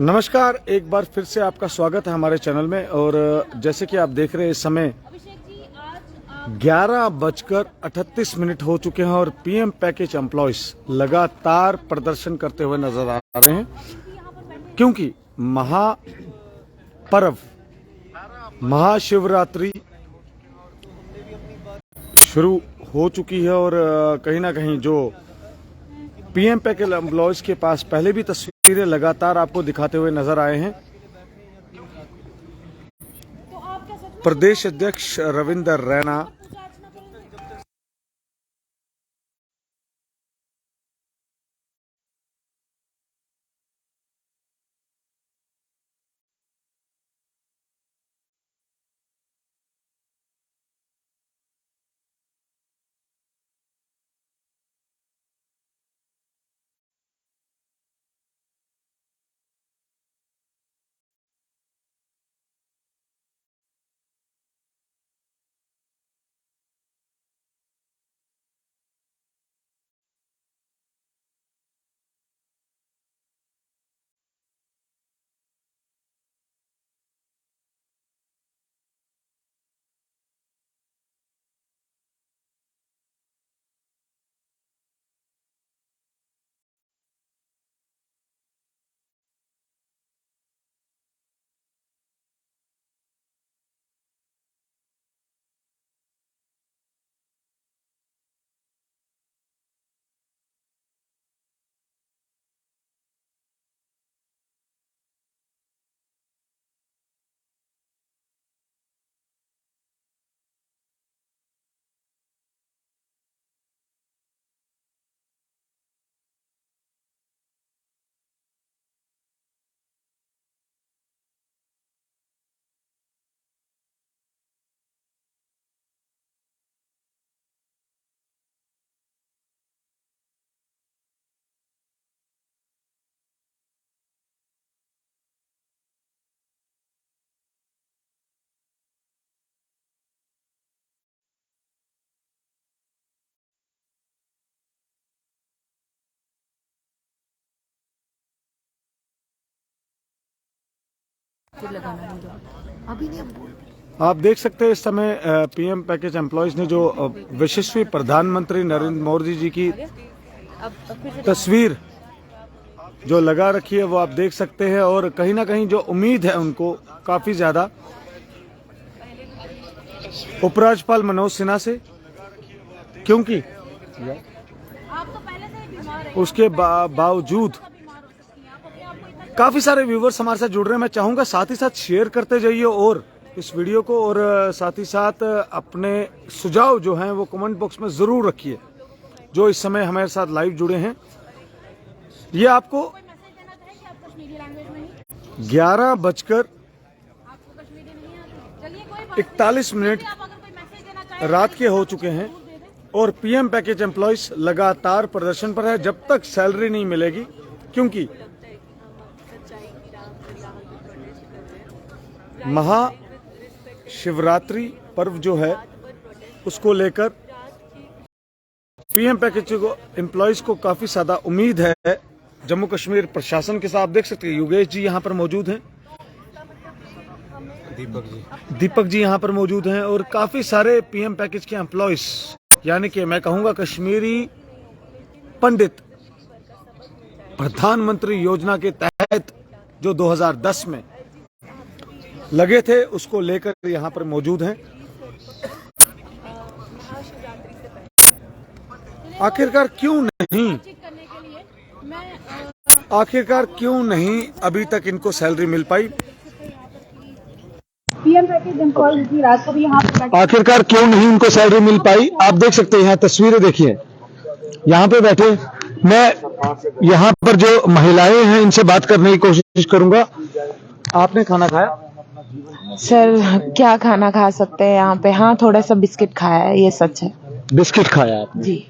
नमस्कार, एक बार फिर से आपका स्वागत है हमारे चैनल में। और जैसे कि आप देख रहे हैं इस समय 11:38 हो चुके हैं और पीएम पैकेज एम्प्लॉयज लगातार प्रदर्शन करते हुए नजर आ रहे हैं, क्योंकि महापर्व महाशिवरात्रि शुरू हो चुकी है। और कहीं ना कहीं जो पीएम पैकेज एम्प्लॉयज के पास पहले भी तस्वीरें लगातार आपको दिखाते हुए नजर आए हैं। प्रदेश अध्यक्ष रविंदर रैना, आप देख सकते हैं इस समय पीएम पैकेज एम्प्लॉयज ने जो यशस्वी प्रधानमंत्री नरेंद्र मोदी जी की तस्वीर जो लगा रखी है वो आप देख सकते हैं। और कहीं ना कहीं जो उम्मीद है उनको काफी ज्यादा उपराज्यपाल मनोज सिन्हा से, क्योंकि उसके बावजूद काफी सारे व्यूवर्स हमारे साथ जुड़ रहे हैं। मैं चाहूंगा साथ ही साथ शेयर करते जाइए और इस वीडियो को, और साथ ही साथ अपने सुझाव जो हैं वो कमेंट बॉक्स में जरूर रखिए। जो इस समय हमारे साथ लाइव जुड़े हैं, ये आपको 11:41 रात के हो चुके हैं और पीएम पैकेज एम्प्लॉयज लगातार प्रदर्शन पर है जब तक सैलरी नहीं मिलेगी, क्योंकि महाशिवरात्रि पर्व जो है उसको लेकर पीएम पैकेज को एम्प्लॉयज को काफी ज्यादा उम्मीद है। जम्मू कश्मीर प्रशासन के साथ आप देख सकते हैं योगेश जी यहाँ पर मौजूद हैं, दीपक जी यहाँ पर मौजूद हैं, और काफी सारे पीएम पैकेज के एम्प्लॉयज, यानी कि मैं कहूंगा कश्मीरी पंडित प्रधानमंत्री योजना के तहत जो 2010 में लगे थे उसको लेकर यहाँ पर मौजूद हैं। आखिरकार क्यों नहीं अभी तक इनको सैलरी मिल पाई? पीएम पैकेज एम्प्लॉयज की रात को भी यहाँ आखिरकार क्यों नहीं इनको सैलरी मिल पाई? आप देख सकते हैं यहाँ तस्वीरें देखिए, यहाँ पे बैठे मैं यहाँ पर जो महिलाएं हैं इनसे बात करने की कोशिश करूंगा। आपने खाना खाया? सर क्या खाना खा सकते हैं यहाँ पे? हाँ, थोड़ा सा बिस्किट खाया है, ये सच है। बिस्किट खाया आपने? जी।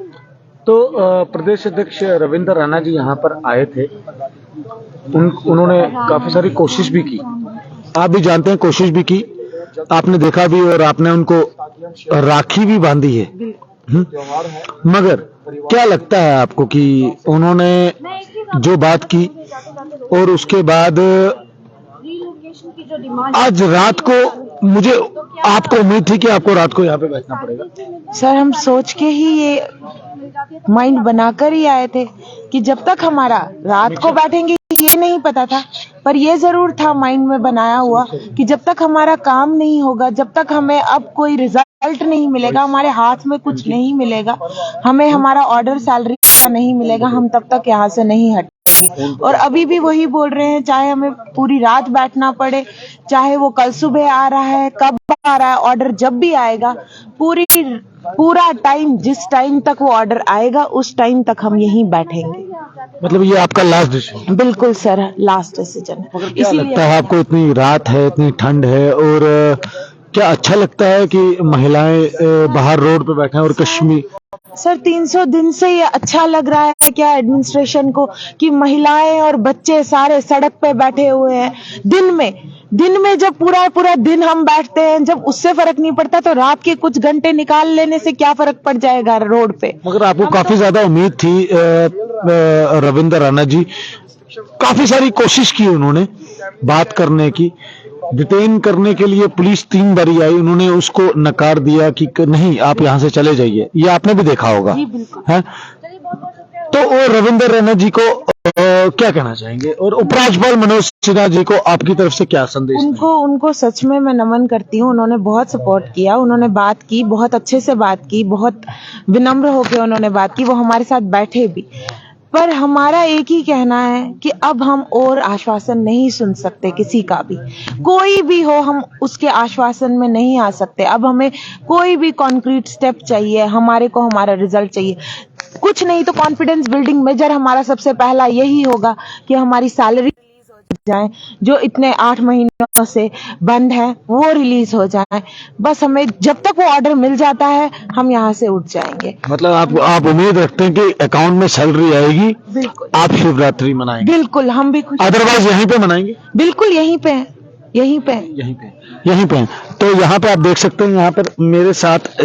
तो प्रदेश अध्यक्ष रविंदर रैना जी यहाँ पर आए थे, उन्होंने काफी सारी कोशिश भी की, आप भी जानते हैं कोशिश भी की, आपने देखा भी और आपने उनको राखी भी बांधी है। मगर क्या लगता है आपको कि उन्होंने जो बात की और उसके बाद रिलोकेशन की जो डिमांड आज रात को मुझे आपको उम्मीद थी कि आपको रात को यहाँ पे बैठना पड़ेगा? सर हम सोच के ही ये माइंड बनाकर ही आए थे कि जब तक हमारा रात को बैठेंगे ये नहीं पता था, पर ये जरूर था माइंड में बनाया हुआ कि जब तक हमारा काम नहीं होगा, जब तक हमें अब कोई रिजल्ट नहीं मिलेगा, हमारे हाथ में कुछ नहीं मिलेगा, हमें हमारा ऑर्डर सैलरी का नहीं मिलेगा, हम तब तक यहाँ से नहीं हटेंगे। और अभी भी वही बोल रहे हैं, चाहे हमें पूरी रात बैठना पड़े, चाहे वो कल सुबह आ रहा है, कब आ रहा है ऑर्डर, जब भी आएगा पूरा टाइम, जिस टाइम तक वो ऑर्डर आएगा उस टाइम तक हम यहीं बैठेंगे। मतलब ये आपका लास्ट डिसीजन? बिल्कुल सर, लास्ट डिसीजन। क्या लगता है आपको, इतनी रात है, इतनी ठंड है, और क्या अच्छा लगता है कि महिलाएं बाहर रोड पे बैठे हैं और कश्मीर? सर 300 दिन से ये अच्छा लग रहा है क्या एडमिनिस्ट्रेशन को कि महिलाएं और बच्चे सारे सड़क पे बैठे हुए हैं। दिन में जब पूरा दिन हम बैठते हैं, जब उससे फर्क नहीं पड़ता तो रात के कुछ घंटे निकाल लेने से क्या फर्क पड़ जाएगा रोड पे। मगर आपको काफी ज्यादा उम्मीद थी। रविंद्र राणा जी काफी सारी कोशिश की उन्होंने बात करने की, डिटेन करने के लिए पुलिस 3 बारी आई, उन्होंने उसको नकार दिया कि नहीं आप यहाँ से चले जाइए। ये आपने भी देखा होगा है? तो वो रविंद्र राणा जी को क्या कहना चाहेंगे, और उपराज्यपाल मनोज सिन्हा जी को आपकी तरफ से क्या संदेश? उनको सच में मैं नमन करती हूँ। उन्होंने बहुत सपोर्ट किया, उन्होंने बात की, बहुत अच्छे से बात की, बहुत विनम्र होकर उन्होंने बात की, वो हमारे साथ बैठे भी। पर हमारा एक ही कहना है कि अब हम और आश्वासन नहीं सुन सकते किसी का भी, कोई भी हो, हम उसके आश्वासन में नहीं आ सकते। अब हमें कोई भी कॉन्क्रीट स्टेप चाहिए, हमारे को हमारा रिजल्ट चाहिए। कुछ नहीं तो कॉन्फिडेंस बिल्डिंग मेजर हमारा सबसे पहला यही होगा कि हमारी सैलरी जाए, जो इतने 8 महीनों से बंद है वो रिलीज हो जाए। बस हमें जब तक वो ऑर्डर मिल जाता है हम यहाँ से उठ जाएंगे। मतलब आप उम्मीद रखते हैं कि अकाउंट में सैलरी आएगी? बिल्कुल। आप शिवरात्रि मनाएंगे? बिल्कुल, हम भी खुश। अदरवाइज यहीं पे मनाएंगे? बिल्कुल यहीं पे। तो यहाँ पे आप देख सकते हैं, यहाँ पर मेरे साथ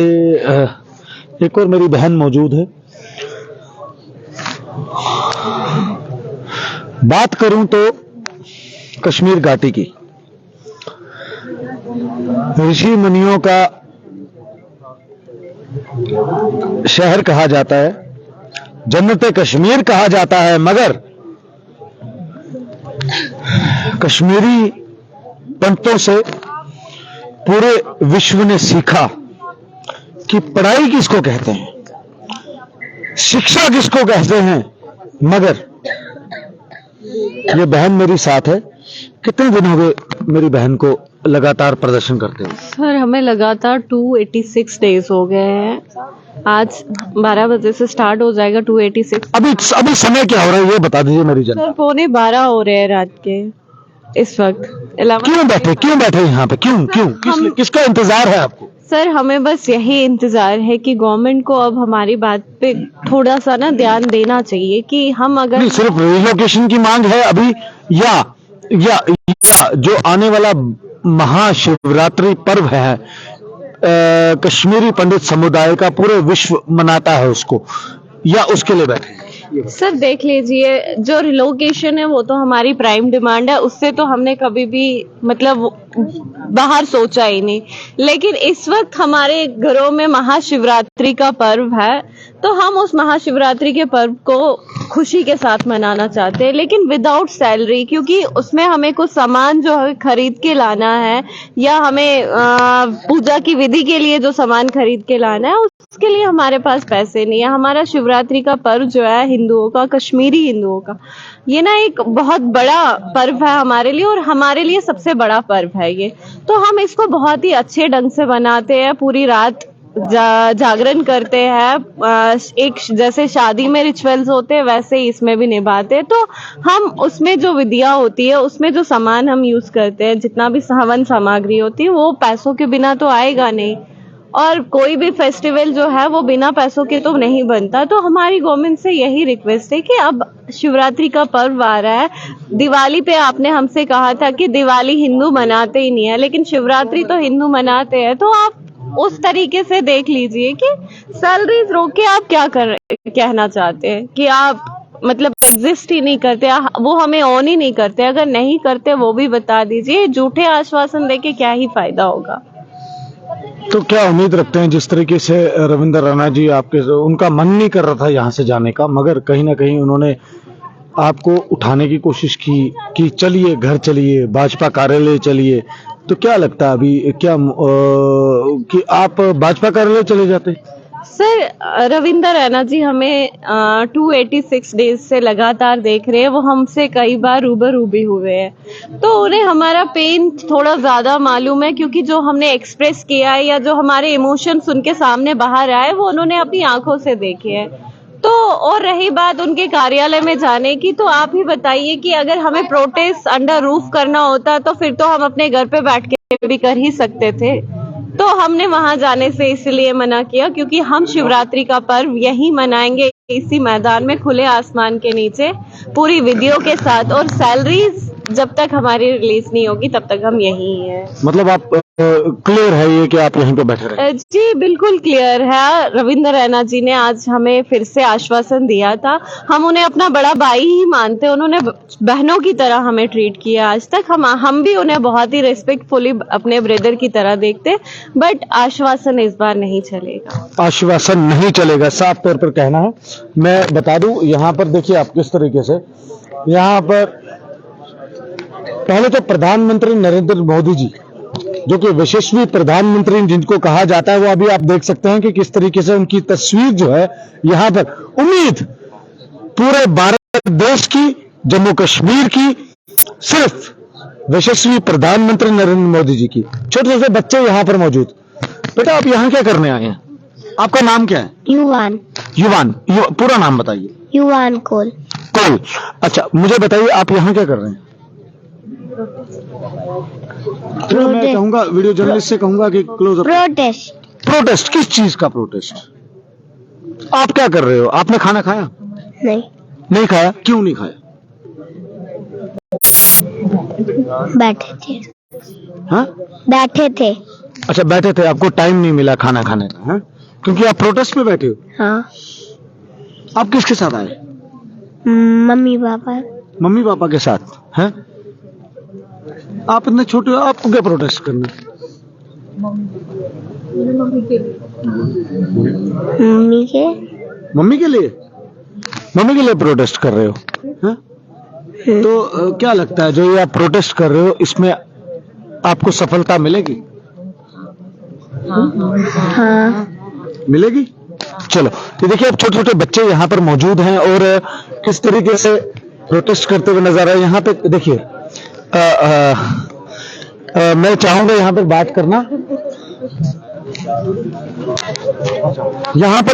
एक और मेरी बहन मौजूद है। बात करूं तो कश्मीर घाटी की, ऋषि मुनियों का शहर कहा जाता है, जन्नत कश्मीर कहा जाता है, मगर कश्मीरी पंडितों से पूरे विश्व ने सीखा कि पढ़ाई किसको कहते हैं, शिक्षा किसको कहते हैं। मगर ये बहन मेरी साथ है। कितने दिन हो गए मेरी बहन को लगातार प्रदर्शन करते हुए? सर हमें लगातार 286 डेज हो गए हैं। आज 12 बजे से स्टार्ट हो जाएगा 286। अभी समय क्या हो रहा है ये बता दीजिए मेरी जनता। सर 12:15 हो रहे हैं रात के इस वक्त। क्यों बैठे यहाँ पे? क्यों किसका इंतजार है आपको? सर हमें बस यही इंतजार है कि गवर्नमेंट को अब हमारी बात पे थोड़ा सा ना ध्यान देना चाहिए कि हम अगर सिर्फ रिलोकेशन की मांग है अभी, या जो आने वाला महाशिवरात्रि पर्व है, कश्मीरी पंडित समुदाय का पूरे विश्व मनाता है उसको, या उसके लिए बैठे? सर देख लीजिए, जो रिलोकेशन है वो तो हमारी प्राइम डिमांड है, उससे तो हमने कभी भी मतलब बाहर सोचा ही नहीं। लेकिन इस वक्त हमारे घरों में महाशिवरात्रि का पर्व है, तो हम उस महाशिवरात्रि के पर्व को खुशी के साथ मनाना चाहते हैं, लेकिन विदाउट सैलरी, क्योंकि उसमें हमें कुछ सामान जो है खरीद के लाना है, या हमें पूजा की विधि के लिए जो सामान खरीद के लाना है उसके लिए हमारे पास पैसे नहीं है। हमारा शिवरात्रि का पर्व जो है हिंदुओं का, कश्मीरी हिंदुओं का, ये ना एक बहुत बड़ा पर्व है हमारे लिए, और हमारे लिए सबसे बड़ा पर्व है ये। तो हम इसको बहुत ही अच्छे ढंग से मनाते हैं, पूरी रात जागरण करते हैं। एक जैसे शादी में रिचुअल्स होते हैं वैसे ही इसमें भी निभाते हैं। तो हम उसमें जो विधियां होती है, उसमें जो सामान हम यूज करते हैं, जितना भी हवन सामग्री होती है, वो पैसों के बिना तो आएगा नहीं, और कोई भी फेस्टिवल जो है वो बिना पैसों के तो नहीं बनता। तो हमारी गवर्नमेंट से यही रिक्वेस्ट है कि अब शिवरात्रि का पर्व आ रहा है। दिवाली पे आपने हमसे कहा था कि दिवाली हिंदू मनाते ही नहीं है, लेकिन शिवरात्रि तो हिंदू मनाते हैं, तो आप उस तरीके से देख लीजिए कि सैलरीज रोक के आप क्या कहना चाहते हैं कि आप मतलब एग्जिस्ट ही नहीं करते, वो हमें ऑन ही नहीं करते। अगर नहीं करते वो भी बता दीजिए, झूठे आश्वासन देके क्या ही फायदा होगा। तो क्या उम्मीद रखते हैं, जिस तरीके से रविंद्र रैना जी आपके, उनका मन नहीं कर रहा था यहाँ से जाने का, मगर कहीं ना कहीं उन्होंने आपको उठाने की कोशिश की कि चलिए घर चलिए, भाजपा कार्यालय चलिए, तो क्या लगता है अभी क्या कि आप भाजपा कार्यालय चले जाते? सर, रविंद्र रैना जी हमें 286 डेज से लगातार देख रहे हैं, वो हमसे कई बार रूबरू भी हुए हैं, तो उन्हें हमारा पेन थोड़ा ज्यादा मालूम है, क्योंकि जो हमने एक्सप्रेस किया है या जो हमारे इमोशंस उनके सामने बाहर आए वो उन्होंने अपनी आंखों से देखे हैं। तो और रही बात उनके कार्यालय में जाने की, तो आप ही बताइए कि अगर हमें प्रोटेस्ट अंडर रूफ करना होता तो फिर तो हम अपने घर पे बैठ के भी कर ही सकते थे। तो हमने वहां जाने से इसलिए मना किया क्योंकि हम शिवरात्रि का पर्व यहीं मनाएंगे, इसी मैदान में खुले आसमान के नीचे पूरी वीडियो के साथ, और सैलरीज जब तक हमारी रिलीज नहीं होगी तब तक हम यहीं हैं। मतलब आप क्लियर है ये कि आप यहीं पे बैठे रहे? जी बिल्कुल क्लियर है। रविंद्र रैना जी ने आज हमें फिर से आश्वासन दिया था, हम उन्हें अपना बड़ा भाई ही मानते, उन्होंने बहनों की तरह हमें ट्रीट किया आज तक, हम भी उन्हें बहुत ही रिस्पेक्टफुली अपने ब्रदर की तरह देखते, बट आश्वासन इस बार नहीं चलेगा। आश्वासन नहीं चलेगा, साफ तौर पर कहना है। मैं बता दूं, यहाँ पर देखिए आप किस तरीके से, यहाँ पर पहले तो प्रधानमंत्री नरेंद्र मोदी जी, जो कि यशस्वी प्रधानमंत्री जिनको कहा जाता है, वो अभी आप देख सकते हैं कि किस तरीके से उनकी तस्वीर जो है यहाँ पर, उम्मीद पूरे भारत देश की, जम्मू कश्मीर की, सिर्फ यशस्वी प्रधानमंत्री नरेंद्र मोदी जी की। छोटे छोटे बच्चे यहाँ पर मौजूद। बेटा आप यहाँ क्या करने आए हैं? आपका नाम क्या है? युवान। युवान, पूरा नाम बताइए। युवान कोल। कोल। अच्छा मुझे बताइए आप यहाँ क्या कर रहे हैं? तो मैं कहूंगा, वीडियो जर्नलिस्ट से कहूंगा कि क्लोज अप। प्रोटेस्ट। प्रोटेस्ट? किस चीज का प्रोटेस्ट? आप क्या कर रहे हो? आपने खाना खाया? नहीं। नहीं खाया? क्यों नहीं खाया? बैठे थे। हाँ? बैठे थे। अच्छा बैठे थे, आपको टाइम नहीं मिला खाना खाने का? हाँ? क्योंकि आप प्रोटेस्ट में बैठे हो? हाँ। आप किसके साथ आए? Mummy papa. मम्मी पापा के साथ हैं? आप इतने छोटे हो, आपको क्या प्रोटेस्ट करना? मम्मी के। मम्मी के लिए? मम्मी के लिए प्रोटेस्ट कर रहे हो? हैं? तो क्या लगता है जो ये आप प्रोटेस्ट कर रहे हो, इसमें आपको सफलता मिलेगी? हाँ। मिलेगी? चलो तो देखिए अब छोटे छोटे बच्चे यहाँ पर मौजूद हैं और किस तरीके से प्रोटेस्ट करते हुए नजर आए। यहाँ पे देखिए मैं चाहूंगा यहाँ पर बात करना। यहाँ पर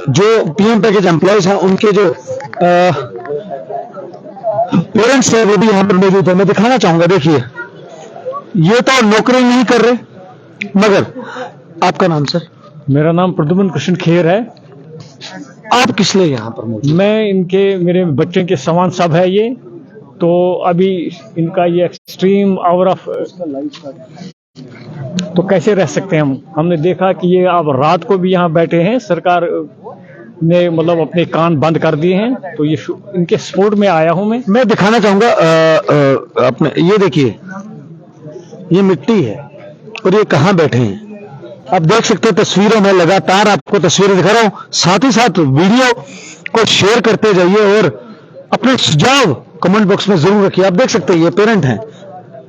जो पीएम पैकेज एम्प्लॉयज हैं उनके जो पेरेंट्स हैं वो भी यहाँ पर मौजूद है। मैं दिखाना चाहूंगा, देखिए ये तो नौकरी नहीं कर रहे, मगर आपका नाम सर? मेरा नाम प्रद्युम्न कृष्ण खेर है। आप किस लिए यहाँ पर मौजूद? मैं मेरे बच्चे के समान सब है ये, तो अभी इनका ये एक्सट्रीम आवर ऑफ, तो कैसे रह सकते हैं हम? हमने देखा कि ये अब रात को भी यहाँ बैठे हैं, सरकार ने मतलब अपने कान बंद कर दिए हैं, तो ये इनके सपोर्ट में आया हूं मैं दिखाना चाहूंगा अपने, ये देखिए ये मिट्टी है और ये कहाँ बैठे हैं आप देख सकते हैं तस्वीरों में, लगातार आपको तस्वीरें दिखा रहा हूं। साथ ही साथ वीडियो को शेयर करते जाइए और अपने सुझाव कमेंट बॉक्स में जरूर रखिए। आप देख सकते हैं ये पेरेंट हैं,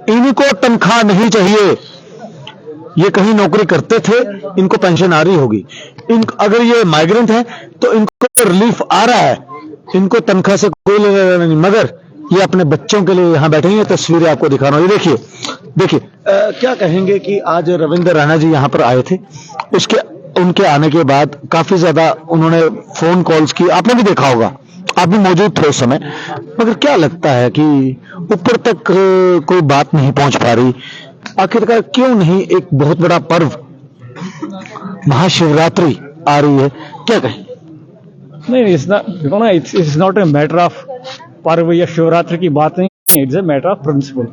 इनको तनख्वाह नहीं चाहिए, ये कहीं नौकरी करते थे, इनको पेंशन आ रही होगी। अगर ये माइग्रेंट है तो इनको रिलीफ आ रहा है, इनको तनख्वाह से कोई लेना देना नहीं, मगर ये अपने बच्चों के लिए यहाँ बैठे हैं। तस्वीरें आपको दिखा रहा हूँ, ये देखिए देखिए। क्या कहेंगे कि आज रविंद्र रैना जी यहाँ पर आए थे, उनके आने के बाद काफी ज्यादा उन्होंने फोन कॉल्स की, आपने भी देखा होगा, आप भी मौजूद थे उस समय, मगर क्या लगता है कि ऊपर तक कोई बात नहीं पहुंच पा रही? आखिरकार क्यों नहीं? एक बहुत बड़ा पर्व महाशिवरात्रि आ रही है, क्या कहें? नहीं, it's not a matter of पर्व या शिवरात्रि की बात नहीं, it's a matter of principle.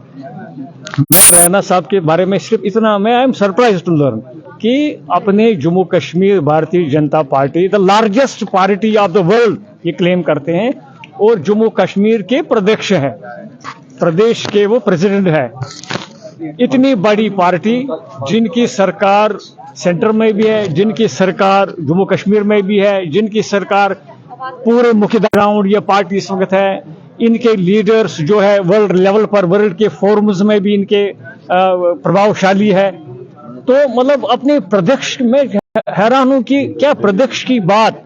Raina साहब के बारे में सिर्फ इतना, मैं I am surprise to learn कि अपने Jammu Kashmir Bharatiya Janata party the largest party of the world ये क्लेम करते हैं और जम्मू कश्मीर के प्रदेश है, प्रदेश के वो प्रेसिडेंट है। इतनी बड़ी पार्टी जिनकी सरकार सेंटर में भी है, जिनकी सरकार जम्मू कश्मीर में भी है, जिनकी सरकार पूरे मुख्य ग्राउंड ये पार्टी इस वक्त है, इनके लीडर्स जो है वर्ल्ड लेवल पर, वर्ल्ड के फोरम्स में भी इनके प्रभावशाली है। तो मतलब अपने प्रदेश में हैरान हूं कि क्या प्रदेश की बात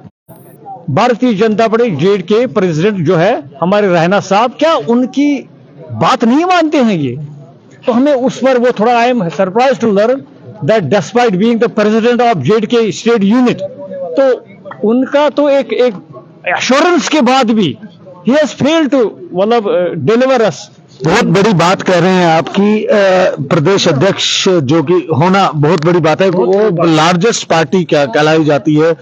भारतीय जनता पार्टी जेड के प्रेसिडेंट जो है हमारे रैना साहब, क्या उनकी बात नहीं मानते हैं ये? तो हमें उस पर वो थोड़ा I am surprise to learn that despite being the president of J K state unit, तो उनका तो एक एश्योरेंस के बाद भी ही हैज फेल्ड टू मतलब डिलीवर अस। बहुत बड़ी बात कह रहे हैं आपकी, प्रदेश अध्यक्ष जो कि होना बहुत बड़ी बात है। वो लार्जेस्ट पार्टी क्या कहलाई जाती है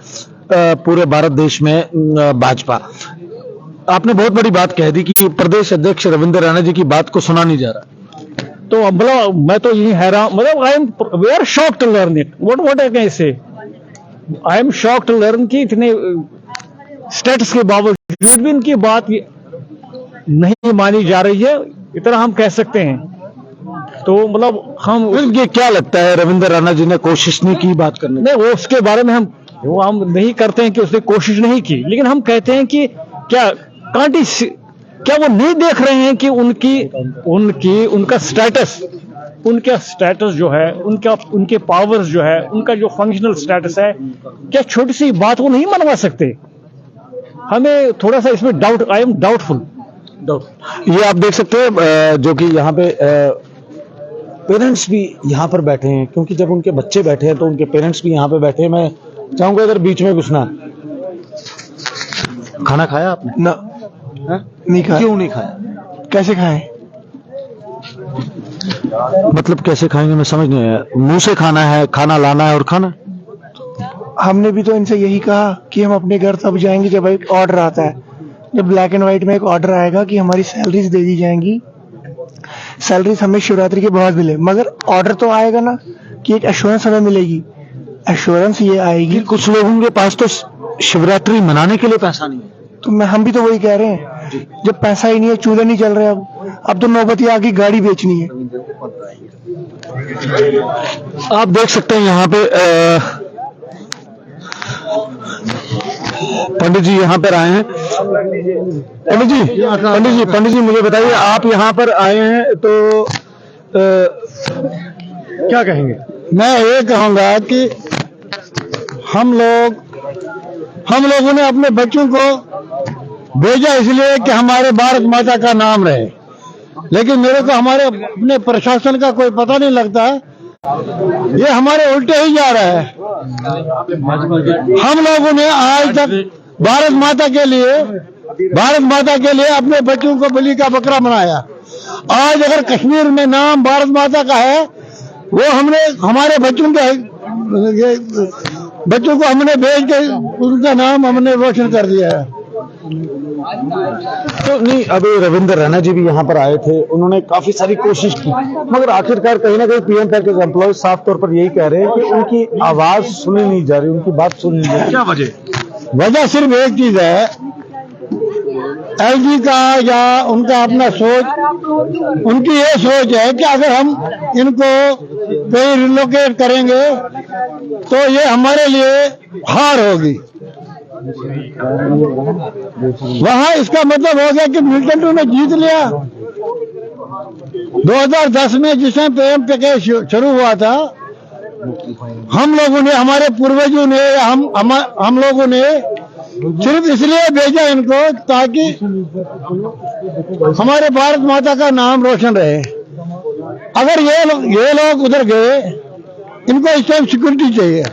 पूरे भारत देश में, भाजपा। आपने बहुत बड़ी बात कह दी कि प्रदेश अध्यक्ष रविंद्र रैना जी की बात को सुना नहीं जा रहा। तो मतलब मैं तो यही हैरान, मतलब I am we are shock to learn it. What I can say, I am shock to learn कि इतने स्टेटस के बावजूद भी इनकी बात नहीं मानी जा रही है, इतना हम कह सकते हैं। तो मतलब हम ये क्या लगता है रविंद्र रैना जी ने कोशिश नहीं की बात करने? नहीं, वो उसके बारे में हम नहीं करते हैं कि उसने कोशिश नहीं की, लेकिन हम कहते हैं कि क्या वो नहीं देख रहे हैं कि उनका स्टेटस जो है, उनके पावर्स जो है, उनका जो फंक्शनल स्टेटस है, क्या छोटी सी बात वो नहीं मनवा सकते? हमें थोड़ा सा इसमें डाउट, आई एम डाउटफुल। ये आप देख सकते हैं जो कि यहाँ पे पेरेंट्स भी यहाँ पर बैठे हैं, क्योंकि जब उनके बच्चे बैठे हैं तो उनके पेरेंट्स भी यहाँ पे बैठे हैं। मैं चाहूंगा इधर बीच में घुसना। खाना खाया आपने? ना, नहीं खाया। क्यों नहीं खाया? कैसे खाएं? मतलब कैसे खाएंगे मैं समझ नहीं आया। मुंह से खाना है, खाना लाना है और खाना। हमने भी तो इनसे यही कहा कि हम अपने घर तब जाएंगे जब एक ऑर्डर आता है, जब ब्लैक एंड व्हाइट में एक ऑर्डर आएगा कि हमारी सैलरीज दे दी जाएंगी, सैलरीज हमें शिवरात्रि के बाद मिले। मगर ऑर्डर तो आएगा ना कि एक एश्योरेंस हमें मिलेगी। एश्योरेंस ये आएगी, कुछ लोगों के पास तो शिवरात्रि मनाने के लिए पैसा नहीं है। तो हम भी तो वही कह रहे हैं, जब पैसा ही नहीं है, चूल्हे नहीं चल रहे, अब तो नौबत आ गई गाड़ी बेचनी है। आप देख सकते हैं यहाँ पे पंडित जी यहाँ पर आए हैं। पंडित जी मुझे बताइए, आप यहाँ पर आए हैं तो क्या कहेंगे? मैं ये कहूंगा कि हम लोगों ने अपने बच्चों को भेजा इसलिए कि हमारे भारत माता का नाम रहे, लेकिन मेरे को हमारे अपने प्रशासन का कोई पता नहीं लगता है। ये हमारे उल्टे ही जा रहा है। हम लोगों ने आज तक भारत माता के लिए अपने बच्चों को बलि का बकरा बनाया। आज अगर कश्मीर में नाम भारत माता का है, वो हमने हमारे बच्चों को हमने भेज के उनका नाम हमने रोशन कर दिया है। तो नहीं, अभी रविंद्र रैना जी भी यहाँ पर आए थे, उन्होंने काफी सारी कोशिश की, मगर आखिरकार कहीं ना कहीं पीएम पैकेज एम्प्लॉय साफ तौर पर यही कह रहे हैं कि उनकी आवाज सुनी नहीं जा रही, उनकी बात सुनी नहीं जा रही। क्या वजह सिर्फ एक चीज है, एलजी का या उनका अपना सोच, उनकी ये सोच है कि अगर हम इनको कहीं रिलोकेट करेंगे तो ये हमारे लिए हार होगी। वहां इसका मतलब हो गया कि मिल्टन ने जीत लिया। 2010 में जिसमें पीएम पैकेज शुरू हुआ था, हम लोगों ने, हमारे पूर्वजों ने, हम लोगों ने सिर्फ इसलिए भेजा इनको ताकि हमारे भारत माता का नाम रोशन रहे। अगर ये लोग उधर गए, इनको इस टाइम सिक्योरिटी चाहिए।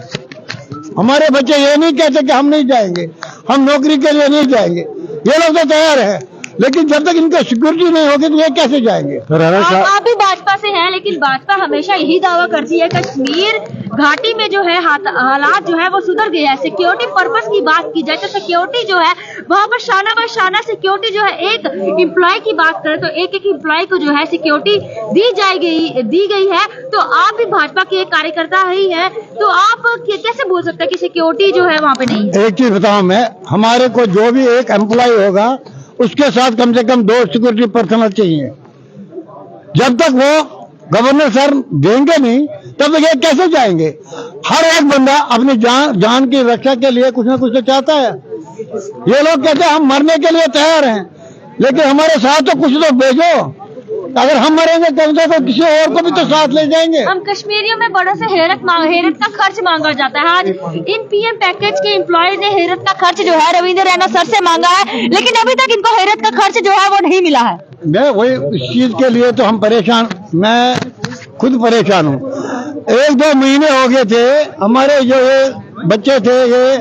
हमारे बच्चे ये नहीं कहते कि हम नहीं जाएंगे, हम नौकरी के लिए नहीं जाएंगे। ये लोग तो तैयार है, लेकिन जब तक इनका सिक्योरिटी नहीं होगी तो ये कैसे जाएंगे? आप भी भाजपा से हैं, लेकिन भाजपा हमेशा यही दावा करती है कश्मीर घाटी में जो है हालात जो है वो सुधर गया है। सिक्योरिटी पर्पस की बात की जाए तो सिक्योरिटी जो है वहाँ पर शाना बाय शाना सिक्योरिटी जो है, एक एम्प्लॉय की बात करें तो एक एम्प्लॉय को जो है सिक्योरिटी दी गई है। तो आप भी भाजपा के एक कार्यकर्ता ही है, तो आप कैसे बोल सकते हैं कि सिक्योरिटी जो है वहाँ पे नहीं है? एक चीज बताऊं मैं, हमारे को जो भी एक एम्प्लॉय होगा उसके साथ कम से कम 2 सिक्योरिटी पर्सनल चाहिए। जब तक वो गवर्नर सर देंगे नहीं तब तक ये कैसे जाएंगे? हर एक बंदा अपनी जान की रक्षा के लिए कुछ ना कुछ तो चाहता है। ये लोग कहते हैं हम मरने के लिए तैयार हैं, लेकिन हमारे साथ तो कुछ तो भेजो। अगर हम मरेंगे कम से कम किसी और को भी तो साथ ले जाएंगे। हम कश्मीरियों में बड़ों से हेरत का खर्च मांगा जाता है। आज इन पीएम पैकेज के एम्प्लॉय ने हेरत का खर्च जो है रविंद्र रैना सर से मांगा है, लेकिन अभी तक इनको हेरत का खर्च जो है वो नहीं मिला है। मैं वही इस चीज के लिए तो हम परेशान, मैं खुद परेशान हूँ। 1-2 महीने हो गए थे, हमारे जो ये बच्चे थे ये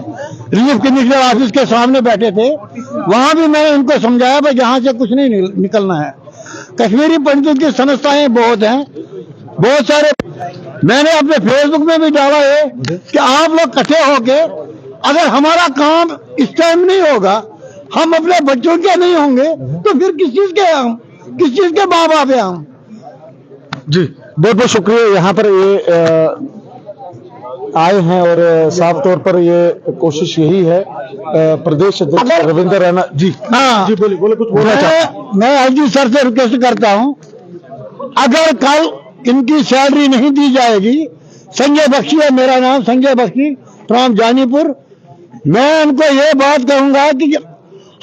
रिलीफ कमिश्नर ऑफिस के सामने बैठे थे, वहां भी मैंने उनको समझाया भाई यहाँ से कुछ नहीं निकलना है। कश्मीरी पंडित की संस्थाएं बहुत हैं, बहुत सारे। मैंने अपने फेसबुक में भी डाला है कि आप लोग इकट्ठे होके, अगर हमारा काम इस टाइम नहीं होगा, हम अपने बच्चों के नहीं होंगे, तो फिर किस चीज के माँ बाप है हम? जी बहुत बहुत शुक्रिया। यहाँ पर ये आए हैं और साफ तौर पर ये कोशिश यही है प्रदेश अध्यक्ष रविंद्र रैना जी। हाँ जी बोले कुछ बोलना चाहते। मैं आईजी सर से रिक्वेस्ट करता हूं, अगर कल इनकी सैलरी नहीं दी जाएगी, संजय बख्शी है मेरा नाम, संजय बख्शी फ्रॉम जानीपुर, मैं उनको ये बात कहूंगा कि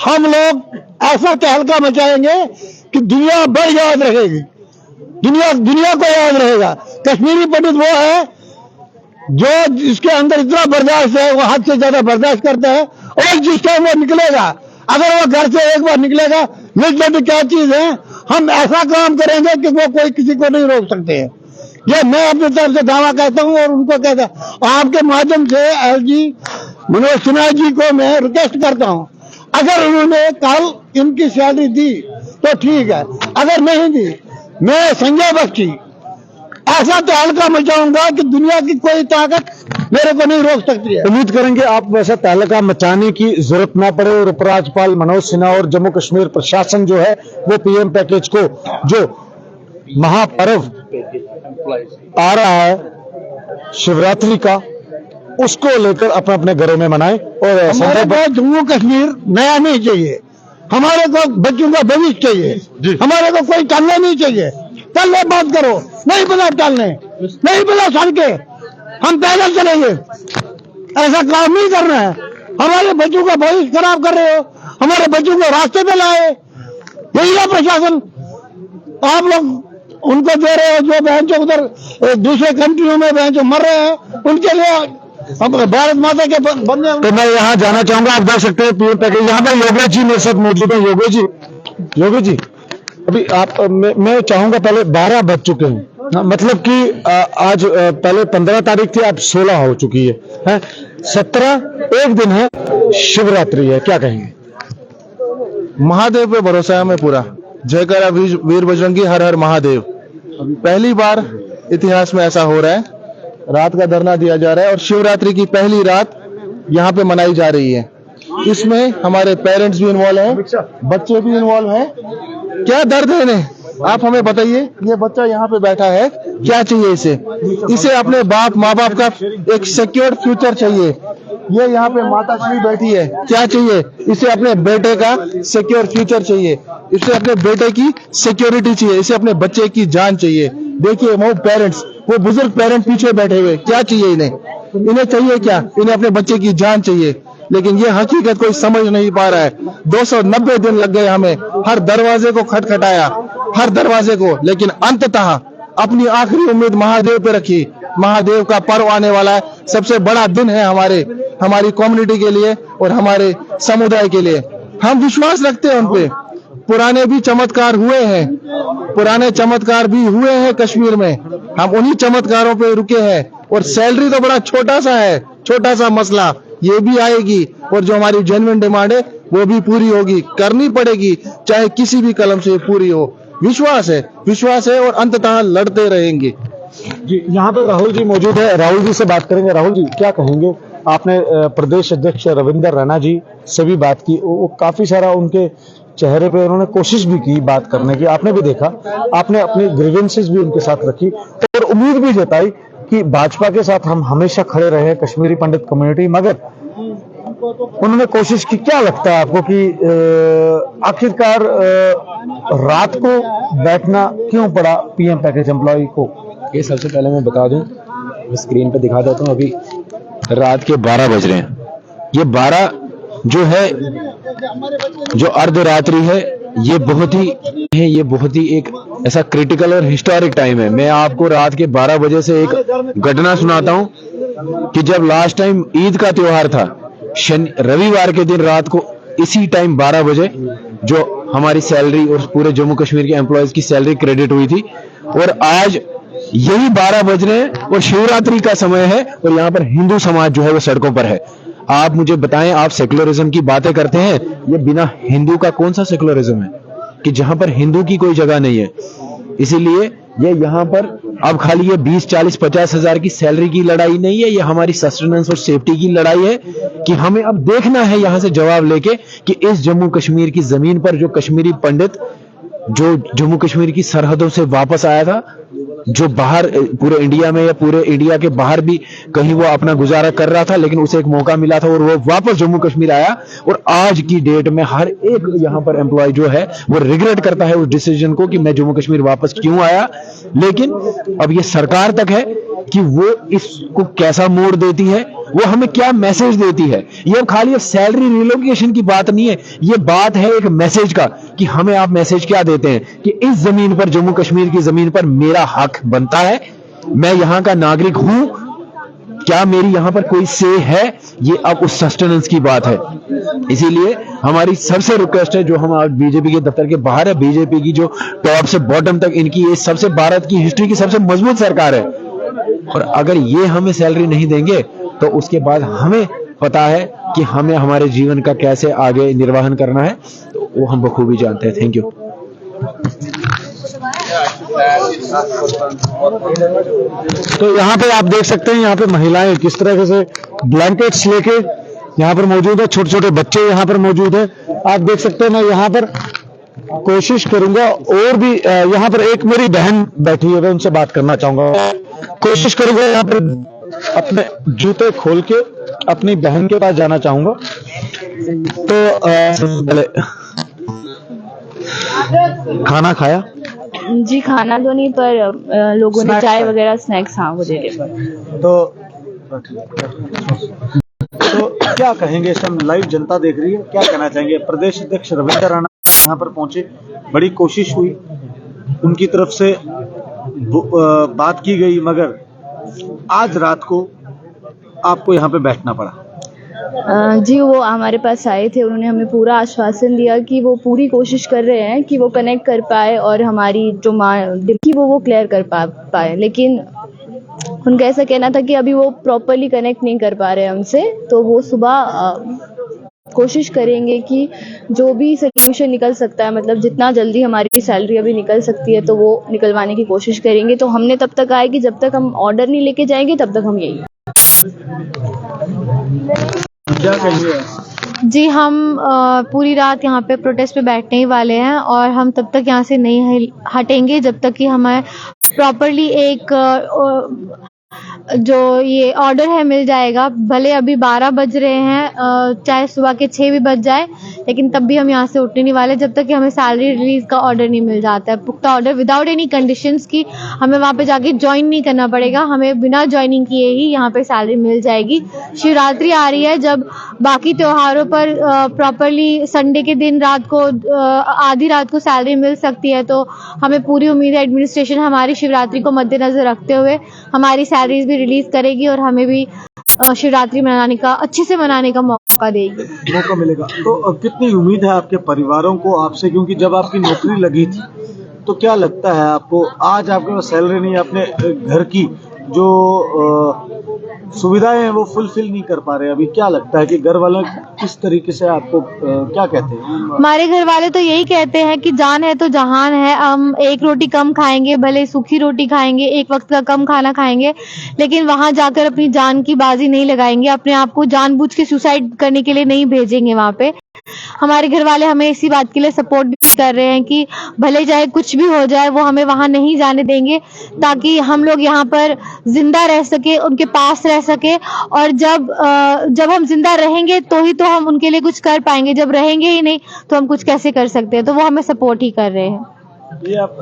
हम लोग ऐसा तहलका मचाएंगे कि दुनिया भर याद रहेगी, दुनिया को याद रहेगा। कश्मीरी पंडित वो है जो जिसके अंदर इतना बर्दाश्त है, वो हद से ज्यादा बर्दाश्त करता है, और जिस टाइम वो निकलेगा, अगर वो घर से एक बार निकलेगा, निकले क्या चीज है, हम ऐसा काम करेंगे कि वो कोई किसी को नहीं रोक सकते हैं। ये मैं अपनी तरफ से दावा कहता हूं और उनको कहता हूं। आपके माध्यम से एलजी मनोज सिन्हा जी को मैं रिक्वेस्ट करता हूं, अगर उन्होंने कल इनकी सैलरी दी तो ठीक है, अगर नहीं दी, मैं संजय बख्शी ऐसा तहलका मचाऊंगा कि दुनिया की कोई ताकत मेरे को नहीं रोक सकती है। उम्मीद करेंगे आप वैसा तहलका मचाने की जरूरत ना पड़े और उपराज्यपाल मनोज सिन्हा और जम्मू कश्मीर प्रशासन जो है वो पीएम पैकेज को, जो महापर्व आ रहा है शिवरात्रि का, उसको लेकर अपने अपने घरों में मनाएं। और हमारे को जम्मू कश्मीर नया नहीं चाहिए, हमारे को बच्चों का भविष्य चाहिए, हमारे को कोई टालना नहीं चाहिए। टलने बात करो, नहीं बना टालने, नहीं बना सड़के, हम पैदल चलेंगे, ऐसा काम नहीं करना है। हमारे बच्चों का भविष्य खराब कर रहे हो, हमारे बच्चों को रास्ते पे लाए, यही है प्रशासन। आप लोग उनको दे रहे हो जो बहन जो उधर दूसरे कंट्रियों में बहन जो मर रहे हैं, उनके लिए हम भारत माता के बंदे। तो मैं यहाँ जाना चाहूंगा, आप देख सकते हैं पीएम पैकेज। यहाँ पर योगेश जी मेरे साथ मौजूद है। योगेश जी अभी आप मैं चाहूंगा, पहले 12 बज चुके हैं, मतलब कि आज पहले 15 तारीख थी, अब 16 हो चुकी है 17 एक दिन है, शिवरात्रि है, क्या कहेंगे? महादेव पे भरोसा है हमें पूरा। जय करा वीर बजरंगी, हर हर महादेव। पहली बार इतिहास में ऐसा हो रहा है, रात का धरना दिया जा रहा है और शिवरात्रि की पहली रात यहाँ पे मनाई जा रही है। इसमें हमारे पेरेंट्स भी इन्वॉल्व हैं, बच्चे भी इन्वॉल्व हैं। क्या दर्द है इन्हें, आप हमें बताइए। ये बच्चा यहाँ पे बैठा है, क्या चाहिए इसे अपने माँ बाप का एक सिक्योर्ड फ्यूचर चाहिए। ये यहाँ पे माता श्री बैठी है, क्या चाहिए इसे? अपने बेटे का सिक्योर फ्यूचर चाहिए, इसे अपने बेटे की सिक्योरिटी चाहिए, इसे अपने बच्चे की जान चाहिए। देखिए वो पेरेंट्स, वो बुजुर्ग पेरेंट पीछे बैठे हुए, क्या चाहिए इन्हें चाहिए क्या? इन्हें अपने बच्चे की जान चाहिए, लेकिन ये हकीकत कोई समझ नहीं पा रहा है। 290 दिन लग गए हमें, हर दरवाजे को खटखटाया, हर दरवाजे को, लेकिन अंततः अपनी आखिरी उम्मीद महादेव पे रखी। महादेव का पर्व आने वाला है, सबसे बड़ा दिन है हमारी कम्युनिटी के लिए और हमारे समुदाय के लिए। हम विश्वास रखते हैं उनपे। पुराने भी चमत्कार हुए हैं, पुराने चमत्कार भी हुए हैं कश्मीर में, हम उन्हीं चमत्कारों पे रुके हैं। और सैलरी तो बड़ा छोटा सा है, छोटा सा मसला, ये भी आएगी और जो हमारी जेन्युइन डिमांड है वो भी पूरी होगी, करनी पड़ेगी, चाहे किसी भी कलम से पूरी हो। विश्वास है और अंततः लड़ते रहेंगे। जी, यहाँ पे राहुल जी मौजूद है, राहुल जी से बात करेंगे। राहुल जी, क्या कहेंगे? आपने प्रदेश अध्यक्ष रविंदर रैना जी से भी बात की, वो काफी सारा उनके चेहरे पे उन्होंने कोशिश भी की बात करने की, आपने भी देखा, आपने अपनी ग्रीवेंसेस भी उनके साथ रखी और उम्मीद भी जताई कि भाजपा के साथ हम हमेशा खड़े रहे, कश्मीरी पंडित कम्युनिटी। मगर उन्होंने कोशिश की। क्या लगता है आपको कि आखिरकार रात को बैठना क्यों पड़ा पीएम पैकेज एम्प्लॉय को? ये सबसे पहले मैं बता दूं, स्क्रीन पे दिखा देता हूं, अभी रात के 12 बज रहे हैं। ये 12 जो है, जो अर्धरात्रि है, ये बहुत ही एक ऐसा क्रिटिकल और हिस्टोरिक टाइम है। मैं आपको रात के 12 बजे से एक घटना सुनाता हूं कि जब लास्ट टाइम ईद का त्योहार था, रविवार के दिन रात को इसी टाइम 12 बजे जो हमारी सैलरी और पूरे जम्मू कश्मीर के एम्प्लॉयज की सैलरी क्रेडिट हुई थी, और आज यही 12 बज रहे हैं और शिवरात्रि का समय है और यहाँ पर हिंदू समाज जो है वो सड़कों पर है। आप मुझे बताएं, आप सेकुलरिज्म की बातें करते हैं, ये बिना हिंदू का कौन सा सेकुलरिज्म है कि जहां पर हिंदू की कोई जगह नहीं है। इसीलिए ये यहाँ पर अब खाली ये 20, 40, 50 हजार की सैलरी की लड़ाई नहीं है, ये हमारी सस्टेनेंस और सेफ्टी की लड़ाई है कि हमें अब देखना है यहाँ से जवाब लेके कि इस जम्मू कश्मीर की जमीन पर जो कश्मीरी पंडित जो जम्मू कश्मीर की सरहदों से वापस आया था, जो बाहर पूरे इंडिया में या पूरे इंडिया के बाहर भी कहीं वो अपना गुजारा कर रहा था, लेकिन उसे एक मौका मिला था और वो वापस जम्मू कश्मीर आया। और आज की डेट में हर एक यहाँ पर एम्प्लॉय जो है वो रिग्रेट करता है उस डिसीजन को कि मैं जम्मू कश्मीर वापस क्यों आया। लेकिन अब ये सरकार तक है कि वो इसको कैसा मोड़ देती है, वो हमें क्या मैसेज देती है। ये खाली सैलरी रिलोकेशन की बात नहीं है, ये बात है एक मैसेज का कि हमें आप मैसेज क्या देते हैं कि इस जमीन पर, जम्मू कश्मीर की जमीन पर मेरा हक बनता है, मैं यहाँ का नागरिक हूं, क्या मेरी यहाँ पर कोई से है। ये अब उस सस्टेनेंस की बात है। इसीलिए हमारी सबसे रिक्वेस्ट है, जो हम आज बीजेपी के दफ्तर के बाहर है, बीजेपी की जो टॉप से बॉटम तक इनकी ये सबसे भारत की हिस्ट्री की सबसे मजबूत सरकार है, और अगर ये हमें सैलरी नहीं देंगे तो उसके बाद हमें पता है कि हमें हमारे जीवन का कैसे आगे निर्वाहन करना है, तो वो हम बखूबी जानते हैं। Thank you. तो यहाँ पे आप देख सकते हैं, यहाँ पे महिलाएं किस तरह से ब्लैंकेट्स लेके यहाँ पर मौजूद है, छोटे छोटे बच्चे यहाँ पर मौजूद है। आप देख सकते हैं, मैं यहाँ पर कोशिश करूंगा और भी यहाँ पर एक मेरी बहन बैठी है, मैं उनसे बात करना चाहूंगा, कोशिश करूंगा यहाँ पर अपने जूते खोल के अपनी बहन के पास जाना चाहूंगा। तो पहले खाना खाया? जी, खाना तो नहीं, पर लोगों ने चाय वगैरह स्नैक्स हाँ वो दे दिए। तो क्या कहेंगे, इस टाइम लाइव जनता देख रही है, क्या कहना चाहेंगे? प्रदेश अध्यक्ष रविंदर रैना यहाँ पर पहुंचे, बड़ी कोशिश हुई, उनकी तरफ से बात की गई, मगर आज रात को आपको यहाँ पे बैठना पड़ा। जी, वो हमारे पास आए थे, उन्होंने हमें पूरा आश्वासन दिया कि वो पूरी कोशिश कर रहे हैं कि वो कनेक्ट कर पाए और हमारी जो की वो क्लियर कर पाए, लेकिन उनका ऐसा कहना था कि अभी वो प्रॉपरली कनेक्ट नहीं कर पा रहे हैं हमसे, तो वो सुबह कोशिश करेंगे कि जो भी सोल्यूशन निकल सकता है, मतलब जितना जल्दी हमारी सैलरी अभी निकल सकती है तो वो निकलवाने की कोशिश करेंगे। तो हमने तब तक आए कि जब तक हम ऑर्डर नहीं लेके जाएंगे तब तक हम यही। क्या कहिए? जी, हम पूरी रात यहाँ पे प्रोटेस्ट पे बैठने ही वाले हैं और हम तब तक यहाँ से नहीं हटेंगे जब तक कि हमें प्रॉपरली एक जो ये ऑर्डर है मिल जाएगा। भले अभी 12 बज रहे हैं, चाहे सुबह के 6 भी बज जाए, लेकिन तब भी हम यहाँ से उठने नहीं वाले जब तक कि हमें सैलरी रिलीज का ऑर्डर नहीं मिल जाता है, पुख्ता ऑर्डर विदाउट एनी कंडीशंस की। हमें वहाँ पे जाके ज्वाइन नहीं करना पड़ेगा, हमें बिना ज्वाइनिंग किए ही यहाँ पे सैलरी मिल जाएगी। शिवरात्रि आ रही है, जब बाकी त्योहारों पर प्रॉपरली संडे के दिन रात को आधी रात को सैलरी मिल सकती है, तो हमें पूरी उम्मीद है एडमिनिस्ट्रेशन हमारी शिवरात्रि को मद्देनजर रखते हुए हमारी सैलरीज भी रिलीज करेगी और हमें भी शिवरात्रि मनाने का, अच्छे से मनाने का मौका मिलेगा। तो कितनी उम्मीद है आपके परिवारों को आपसे, क्योंकि जब आपकी नौकरी लगी थी तो क्या लगता है आपको, आज आपके पास सैलरी नहीं है अपने घर की, जो सुविधाएं हैं वो फुलफिल नहीं कर पा रहे। अभी क्या लगता है कि घर वाले किस तरीके से आपको क्या कहते हैं? हमारे घर वाले तो यही कहते हैं कि जान है तो जहान है, हम एक रोटी कम खाएंगे, भले सूखी रोटी खाएंगे, एक वक्त का कम खाना खाएंगे, लेकिन वहां जाकर अपनी जान की बाजी नहीं लगाएंगे, अपने आप को जानबूझ के सुसाइड करने के लिए नहीं भेजेंगे वहां पे। हमारे घर वाले हमें इसी बात के लिए सपोर्ट भी कर रहे हैं कि भले चाहे कुछ भी हो जाए वो हमें वहां नहीं जाने देंगे, ताकि हम लोग यहाँ पर जिंदा रह सके, उनके पास रह सके, और जब हम जिंदा रहेंगे तो ही तो हम उनके लिए कुछ कर पाएंगे, जब रहेंगे ही नहीं तो हम कुछ कैसे कर सकते हैं। तो वो हमें सपोर्ट ही कर रहे हैं। ये आप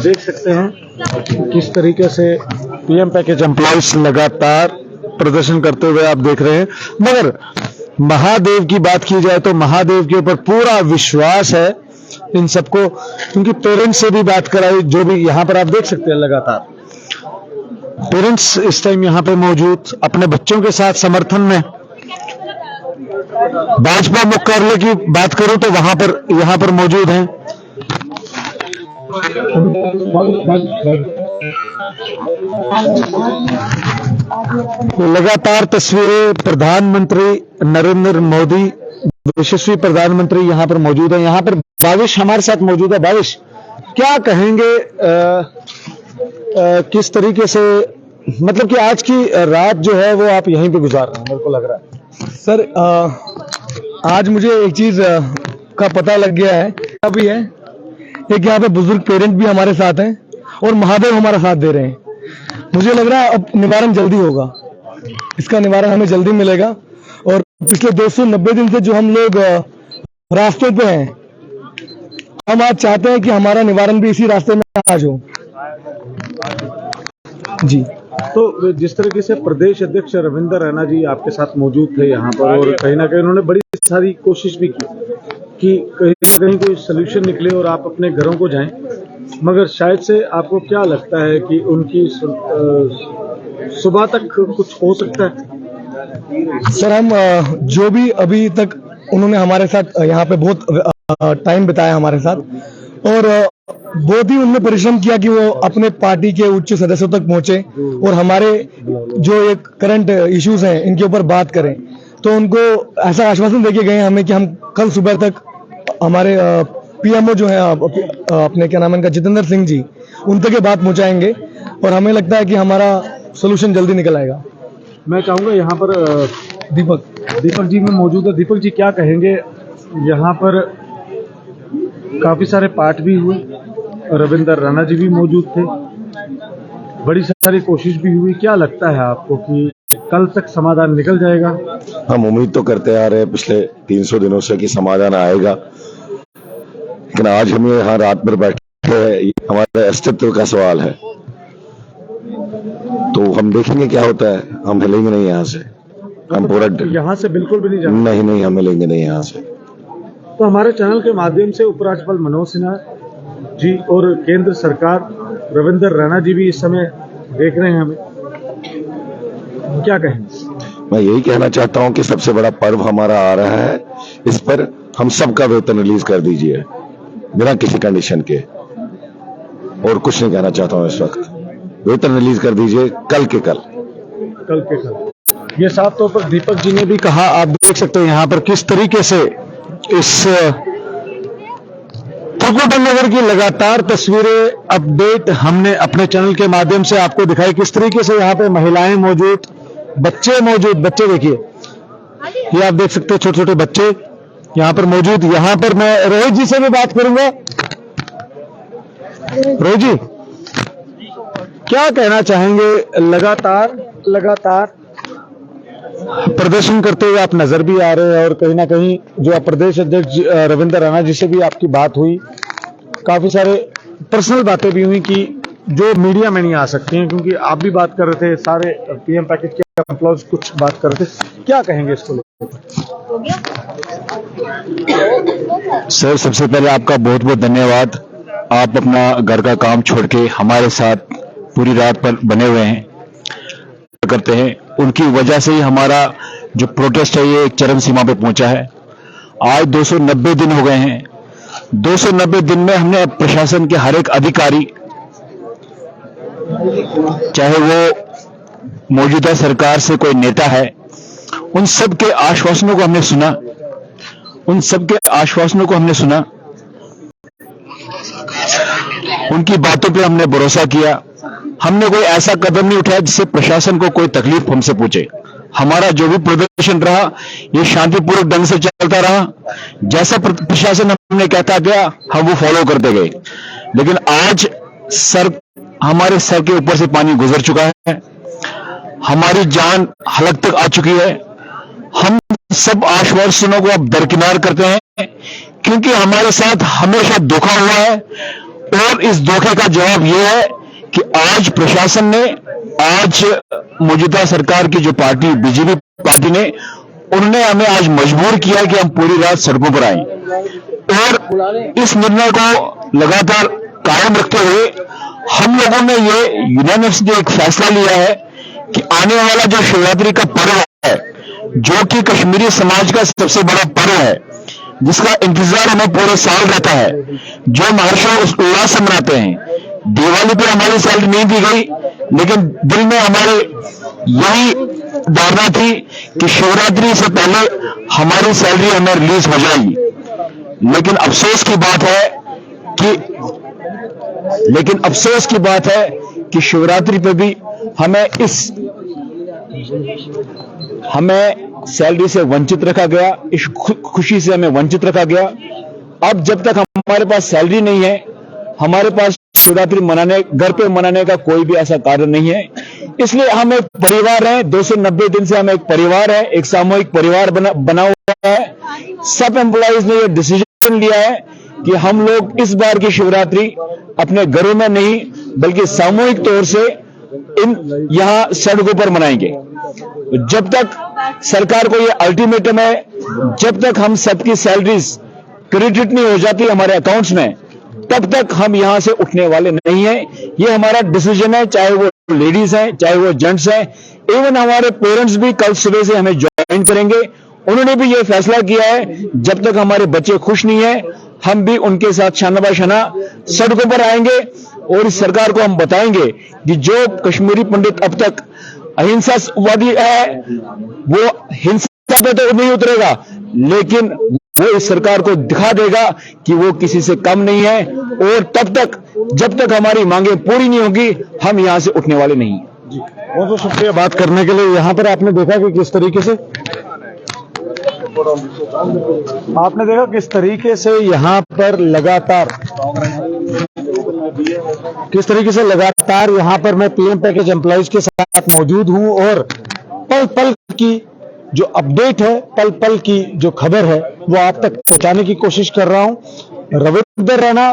देख सकते हैं किस तरीके से पीएम पैकेज एम्प्लॉइज लगातार प्रदर्शन करते हुए आप देख रहे हैं। मगर महादेव की बात की जाए तो महादेव के ऊपर पूरा विश्वास है इन सबको, क्योंकि पेरेंट्स से भी बात कराई, जो भी यहाँ पर आप देख सकते हैं लगातार पेरेंट्स इस टाइम यहाँ पे मौजूद अपने बच्चों के साथ समर्थन में। भाजपा मुख्यालय की बात करूं तो यहाँ पर मौजूद हैं। लगातार तस्वीरें प्रधानमंत्री नरेंद्र मोदी, यशस्वी प्रधानमंत्री यहाँ पर मौजूद है। यहाँ पर भाविश हमारे साथ मौजूद है। भाविश, क्या कहेंगे किस तरीके से, मतलब कि आज की रात जो है वो आप यहीं पे गुजार रहे हैं, मेरे को लग रहा है। सर आज मुझे एक चीज का पता लग गया है, अभी है एक यहाँ पे बुजुर्ग पेरेंट भी हमारे साथ हैं और महादेव हमारा साथ दे रहे हैं। मुझे लग रहा है अब निवारण जल्दी होगा, इसका निवारण हमें जल्दी मिलेगा। और पिछले 290 दिन से जो हम लोग रास्तों पे हैं, हम आज चाहते हैं कि हमारा निवारण भी इसी रास्ते में आज हो। जी, तो जिस तरीके से प्रदेश अध्यक्ष रविंद्र रैना जी आपके साथ मौजूद थे यहाँ पर, और कहीं ना कहीं उन्होंने बड़ी सारी कोशिश भी की कि कहीं ना कहीं कोई सोल्यूशन निकले और आप अपने घरों को जाएं, मगर शायद से आपको क्या लगता है कि उनकी सुबह तक कुछ हो सकता है? सर हम जो भी अभी तक उन्होंने हमारे साथ यहाँ पे बहुत टाइम बिताया हमारे साथ, और बहुत ही उन्होंने परिश्रम किया कि वो अपने पार्टी के उच्च सदस्यों तक पहुंचे और हमारे जो एक करंट इश्यूज हैं इनके ऊपर बात करें। तो उनको ऐसा आश्वासन देके गए हमें कि हम कल सुबह तक हमारे पीएमओ जो है अपने क्या नाम है इनका, जितेंद्र सिंह जी, उन तक ये बात पहुंचाएंगे और हमें लगता है कि हमारा सोल्यूशन जल्दी निकल आएगा। मैं चाहूंगा यहाँ पर दीपक जी में मौजूद है। दीपक जी, क्या कहेंगे? यहाँ पर काफी सारे पाठ भी हुए, रविंद्र रैना जी भी मौजूद थे, बड़ी सारी कोशिश भी हुई। क्या लगता है आपको कि कल तक समाधान निकल जाएगा? हम उम्मीद तो करते आ रहे हैं पिछले 300 दिनों से कि समाधान आएगा, लेकिन आज हम यहाँ रात भर बैठे हैं, हमारे अस्तित्व का सवाल है। तो हम देखेंगे क्या होता है। हम हिलेंगे नहीं यहाँ से, हम पूरा यहाँ से बिल्कुल भी नहीं जाएंगे। नहीं, हम हिलेंगे नहीं यहाँ से। तो हमारे चैनल के माध्यम से उपराज्यपाल मनोज सिन्हा जी और केंद्र सरकार रविंद्र रैना जी भी इस समय देख रहे हैं हमें, क्या कहेंगे? मैं यही कहना चाहता हूं कि सबसे बड़ा पर्व हमारा आ रहा है, इस पर हम सबका वेतन रिलीज कर दीजिए बिना किसी कंडीशन के। और कुछ नहीं कहना चाहता हूं इस वक्त, वेतन रिलीज कर दीजिए कल के कल। ये साफ तौर पर दीपक जी ने भी कहा। आप देख सकते हैं यहाँ पर किस तरीके से इस त्रिकुटा नगर की लगातार तस्वीरें अपडेट हमने अपने चैनल के माध्यम से आपको दिखाई। किस तरीके से यहाँ पे महिलाएं मौजूद, बच्चे मौजूद, बच्चे देखिए, ये आप देख सकते हैं छोटे छोटे बच्चे यहाँ पर मौजूद। यहाँ पर मैं रोहित जी से भी बात करूंगा। रोहित जी, क्या कहना चाहेंगे? लगातार प्रदर्शन करते हुए आप नजर भी आ रहे हैं, और कहीं ना कहीं जो प्रदेश अध्यक्ष रविंद्र रैना जी से भी आपकी बात हुई, काफी सारे पर्सनल बातें भी हुई कि जो मीडिया में नहीं आ सकती हैं, क्योंकि आप भी बात कर रहे थे, सारे पीएम पैकेज के एम्प्लॉयज कुछ बात कर रहे थे। क्या कहेंगे इसको लेकर? सर, सबसे पहले आपका बहुत बहुत धन्यवाद। आप अपना घर का काम छोड़ के हमारे साथ पूरी रात पर बने हुए हैं, करते हैं। उनकी वजह से ही हमारा जो प्रोटेस्ट है ये एक चरम सीमा पे पहुंचा है। आज 290 दिन हो गए हैं। 290 दिन में हमने प्रशासन के हर एक अधिकारी, चाहे वो मौजूदा सरकार से कोई नेता है, उन सब के आश्वासनों को हमने सुना, उनकी बातों पे हमने भरोसा किया। हमने कोई ऐसा कदम नहीं उठाया जिससे प्रशासन को कोई तकलीफ हमसे पूछे। हमारा जो भी प्रदर्शन रहा ये शांतिपूर्वक ढंग से चलता रहा। जैसा प्रशासन हमने कहता गया हम वो फॉलो करते गए। लेकिन आज हमारे सर के ऊपर से पानी गुजर चुका है, हमारी जान हलक तक आ चुकी है। हम सब आश्वासनों को अब दरकिनार करते हैं क्योंकि हमारे साथ हमेशा धोखा हुआ है और इस धोखे का जवाब यह है कि आज प्रशासन ने, आज मौजूदा सरकार की जो पार्टी बीजेपी पार्टी ने, उन्होंने हमें आज मजबूर किया कि हम पूरी रात सड़कों पर आए और इस निर्णय को लगातार कायम रखते हुए हम लोगों ने ये यूनानिमसली एक फैसला लिया है कि आने वाला जो शिवरात्रि का पर्व है, जो कि कश्मीरी समाज का सबसे बड़ा पर्व है, जिसका इंतजार हमें पूरे साल रहता है, जो हम हर्षों उल्लास से मनाते हैं। दिवाली पे हमारी सैलरी नहीं दी गई, लेकिन दिल में हमारे यही धारणा थी कि शिवरात्रि से पहले हमारी सैलरी हमें रिलीज हो जाएगी। लेकिन अफसोस की बात है कि शिवरात्रि पे भी हमें सैलरी से वंचित रखा गया, इस खुशी से हमें वंचित रखा गया। अब जब तक हमारे पास सैलरी नहीं है, हमारे पास शिवरात्रि घर पे मनाने का कोई भी ऐसा कारण नहीं है। इसलिए हम एक परिवार है, 290 दिन से हम एक परिवार है, एक सामूहिक परिवार बना हुआ है। सब एम्प्लॉइज ने यह डिसीजन लिया है कि हम लोग इस बार की शिवरात्रि अपने घरों में नहीं बल्कि सामूहिक तौर से यहां सड़कों पर मनाएंगे। जब तक सरकार को यह अल्टीमेटम है, जब तक हम सबकी सैलरीज क्रेडिट नहीं हो जाती हमारे अकाउंट्स में, तब तक हम यहां से उठने वाले नहीं हैं। ये हमारा डिसीजन है, चाहे वो लेडीज हैं, चाहे वो जेंट्स हैं, इवन हमारे पेरेंट्स भी कल सुबह से हमें ज्वाइन करेंगे। उन्होंने भी ये फैसला किया है, जब तक हमारे बच्चे खुश नहीं है, हम भी उनके साथ शाना बाशाना सड़कों पर आएंगे और इस सरकार को हम बताएंगे कि जो कश्मीरी पंडित अब तक अहिंसावादी है, वो हिंसा पे तो नहीं उतरेगा, लेकिन वो इस सरकार को दिखा देगा कि वो किसी से कम नहीं है। और जब तक हमारी मांगे पूरी नहीं होगी, हम यहां से उठने वाले नहीं हैं। बहुत बहुत शुक्रिया बात करने के लिए। यहाँ पर आपने देखा कि किस तरीके से यहाँ पर लगातार यहाँ पर मैं पीएम पैकेज एम्प्लॉइज के साथ मौजूद हूँ और पल पल की जो अपडेट है, पल पल की जो खबर है, वो आप तक पहुंचाने की कोशिश कर रहा हूं। रविंद्र राणा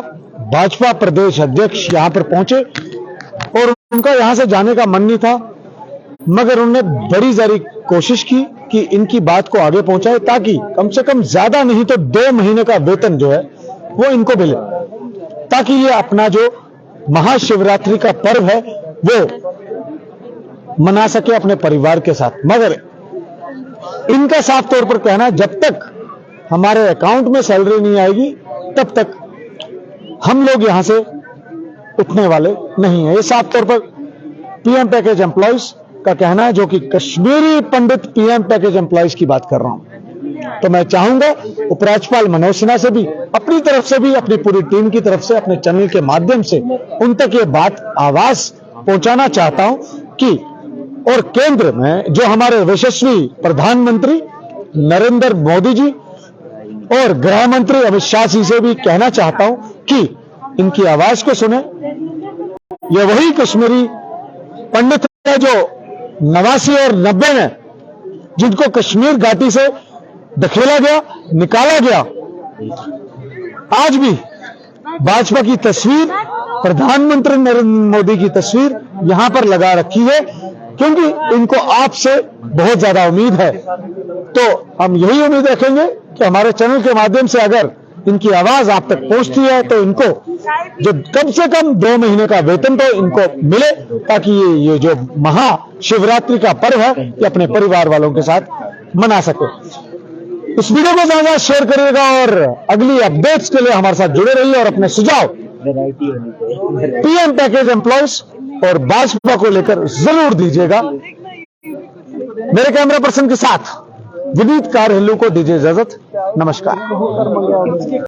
भाजपा प्रदेश अध्यक्ष यहां पर पहुंचे और उनका यहां से जाने का मन नहीं था, मगर उन्होंने बड़ी सारी कोशिश की कि इनकी बात को आगे पहुंचाए ताकि कम से कम ज्यादा नहीं तो 2 महीने का वेतन जो है वो इनको मिले, ताकि ये अपना जो महाशिवरात्रि का पर्व है वो मना सके अपने परिवार के साथ। मगर इनका साफ तौर पर कहना, जब तक हमारे अकाउंट में सैलरी नहीं आएगी तब तक हम लोग यहां से उठने वाले नहीं है। ये साफ तौर पर पीएम पैकेज एम्प्लॉइज का कहना है, जो कि कश्मीरी पंडित पीएम पैकेज एम्प्लॉइज की बात कर रहा हूं। तो मैं चाहूंगा उपराज्यपाल मनोज सिन्हा से भी, अपनी तरफ से भी, अपनी पूरी टीम की तरफ से, अपने चैनल के माध्यम से उन तक ये बात आवाज पहुंचाना चाहता हूं कि और केंद्र में जो हमारे यशस्वी प्रधानमंत्री नरेंद्र मोदी जी और गृह मंत्री अमित शाह जी से भी कहना चाहता हूं कि इनकी आवाज को सुने। ये वही कश्मीरी पंडित है जो 89 और 90 में जिनको कश्मीर घाटी से धकेला गया, निकाला गया। आज भी भाजपा की तस्वीर, प्रधानमंत्री नरेंद्र मोदी की तस्वीर यहां पर लगा रखी है, क्योंकि इनको आपसे बहुत ज्यादा उम्मीद है। तो हम यही उम्मीद रखेंगे कि हमारे चैनल के माध्यम से अगर इनकी आवाज आप तक पहुंचती है तो इनको जो कम से कम 2 महीने का वेतन तो इनको मिले, ताकि ये जो महाशिवरात्रि का पर्व है ये अपने परिवार वालों के साथ मना सके। इस वीडियो को ज्यादा शेयर करिएगा और अगली अपडेट्स के लिए हमारे साथ जुड़े रहिए और अपने सुझाव पीएम पैकेज एम्प्लॉइज और भाजपा को लेकर जरूर दीजिएगा। मेरे कैमरा पर्सन के साथ विनीत कार हिल्लू को दीजिए इजाजत। नमस्कार।